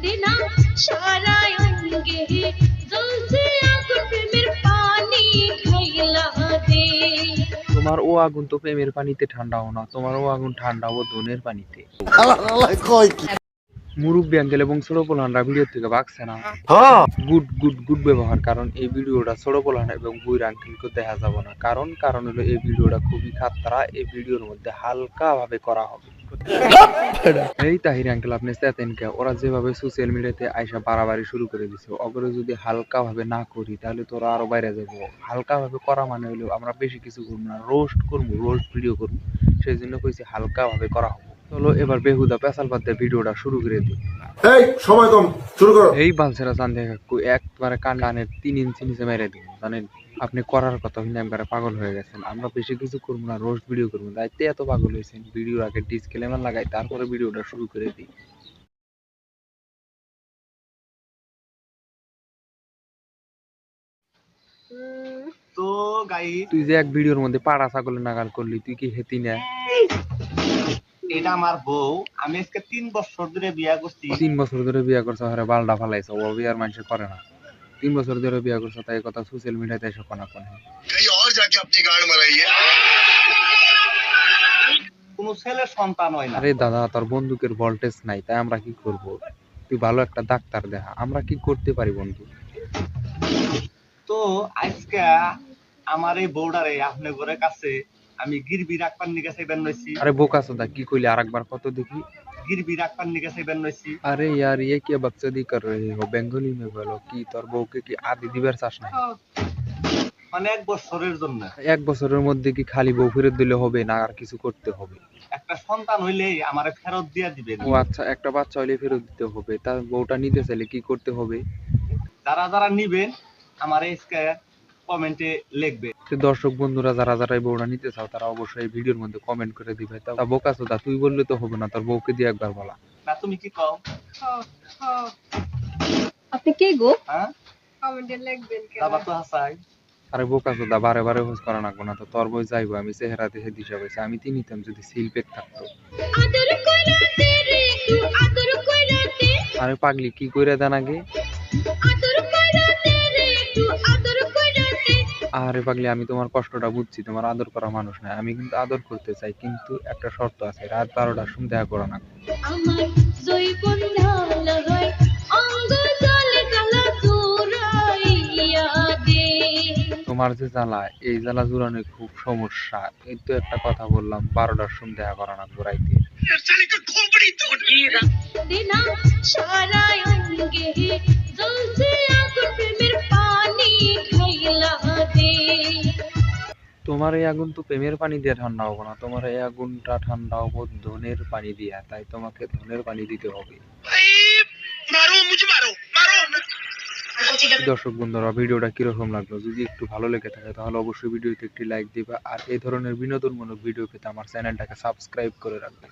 দেনা সারায় অঙ্গে জ্বলছে আগুন প্রেমের পানি খাইলা দে। তোমার ও আগুন তো প্রেমের পানিতে ঠান্ডাও না, তোমার ও আগুন ঠান্ডা ও ধনের পানিতে। মুরব্বি আঙ্কেল এবং ছোট পোলানরা ভিডিও থেকে ভাগছে না। গুড গুড গুড ব্যবহার, কারণ এই ভিডিওটা ছোট পোলান এবং বুইর আঙ্কেলকে দেখা যাবে না। কারণ হলো এই ভিডিওটা খুবই খাতরা। এই ভিডিওর মধ্যে হালকা ভাবে করা হবে। এই তাহির আঙ্কেল, আপনি চেতেন কে? ওরা যেভাবে সোশ্যাল মিডিয়াতে আইসা বাড়াবাড়ি শুরু করে দিছে, ওগুলো যদি হালকা ভাবে না করি তাহলে তোরা আরো বাইরে যাবো। হালকা ভাবে করা মানে হলো আমরা বেশি কিছু করবো না, রোস্ট করবো, রোস্ট ভিডিও করবো। সেই জন্য কইছি হালকা ভাবে করা হবে। চলো এবার বেহুদা পেশাল বাদ দিয়ে ভিডিওটা শুরু করে দিই। এই সময় কম, শুরু করো। এই বালছেরা চান্দে কাকু একবারে কানের 3 ইঞ্চি নিচে মেরে দিন, জানেন? আপনি করার কথা হইলে একবারে পাগল হয়ে গেছেন। আমরা বেশি কিছু করবো না, রোস্ট ভিডিও করবো। দায়িত্বে এত পাগল হয়েছেন, ভিডিওর আগে ডিসক্লেমার লাগাই তারপরে ভিডিওটা শুরু করে দিই। তো গাই তুই যে এক ভিডিওর মধ্যে পাড়া ছাগলের নাগাল করলি, তুই কি হেতি না? এটা আমার বউ। আমি আজকে 3 বছর ধরে বিয়া করছি। 3 বছর ধরে বিয়া করছো, আরে বালডা ফালাইছো। ও বিয়ার মানুষ করে না। 3 বছর ধরে বিয়া করছো, তাই কথা সোশ্যাল মিডিয়াতে এসে কোনা কোন कहीं और जाके अपनी गांड मराइए। কোন ছেলের সন্তান হয় না। আরে দাদা, তোর বন্দুকের ভোল্টেজ নাই, তাই আমরা কি করব? তুই ভালো একটা ডাক্তার দেখা, আমরা কি করতে পারি বন্ধু? তো আজকে আমার এই বউডারে আপনার ঘরের কাছে আমি গিরবি রাখবার নিকে চাইবেন নইছি। আরে বোকা চোদা, কি কইলি আরেকবার কত দেখি? গিরবি রাখবার নিকে চাইবেন নইছি। अरे यार ये क्या बकचोदी कर रहे हो? बेंगली में बोलो कि তোর বউকে কি আদি দিবার চাস না? মানে 1 বছরের জন্য। 1 বছরের মধ্যে কি খালি বউ ফেরত দিলে হবে না আর কিছু করতে হবে? একটা সন্তান হইলেই আমারে ফেরত দিয়া দিবেন। ও আচ্ছা, একটা বাচ্চা হইলে ফেরত দিতে হবে, তার বউটা নিতে চাইলে কি করতে হবে? যারা যারা নিবেন আমারে আজকে কমেন্টে লিখবে। তো দর্শক বন্ধুরা যারা যারা এই বউটা নিতে চাও তারা অবশ্যই এই ভিডিওর মধ্যে কমেন্ট করে দিবে। তা বোকা চোদা, তুই বললে তো হবে না, তোর বউকে দিয়ে একবার বলা। না তুমি কি কও? আপনি কে গো? হ্যাঁ কমেন্টে লিখবেন কেন? বাবা তো হাসাই। আরে বোকা চোদা, বারে বারে হোস করা লাগবো না তো। তোর বই যাইবো, আমি চেহারা দেখে দিশা পাইছি। আমি তি নিতাম যদি সিল পেক থাকতো। আদর কইরা দে রে একটু আদর কইরা দে। আরে পাগলি, কি কইরা দেন আগে? আদর কইরা দে রে একটু আদর কইরা দে। আরে পাগলি, আমি তোমার কষ্টটা বুঝছি, তোমার আদর করা মানুষ নাই। আমি কিন্তু আদর করতে চাই, কিন্তু একটা শর্ত আছে, রাত 12টার সময় দেখা করা না। আমার জৈবন ঢালা হয় অঙ্গ জলে জ্বালা জুড়াইয়া দে। তোমার যে জ্বালা, এই জ্বালা জুড়ানো খুব সমস্যা। এই তো একটা কথা বললাম, 12টার সময় দেখা করা না রাইতে। দেনা সারায় অঙ্গে জ্বলছে আগুন প্রেমের পানি খাইলা দে। তোমার এই আগুন তো প্রেমের পানি দিয়ে ঠান্ডা হবো না, তোমার এই আগুনটা ঠান্ডা হবো ধনের পানি দিয়া। তাই তোমাকে ধনের পানি দিতে হবে। मारो मुझे, मारो मारो। দর্শক বন্ধুরা, ভিডিওটা কিরকম লাগলো? যদি একটু ভালো লেগে থাকে তাহলে অবশ্যই ভিডিওতে একটি লাইক দিবা, আর এই ধরনের বিনোদনমূলক ভিডিও পেতে আমার চ্যানেলটাকে সাবস্ক্রাইব করে রাখবে।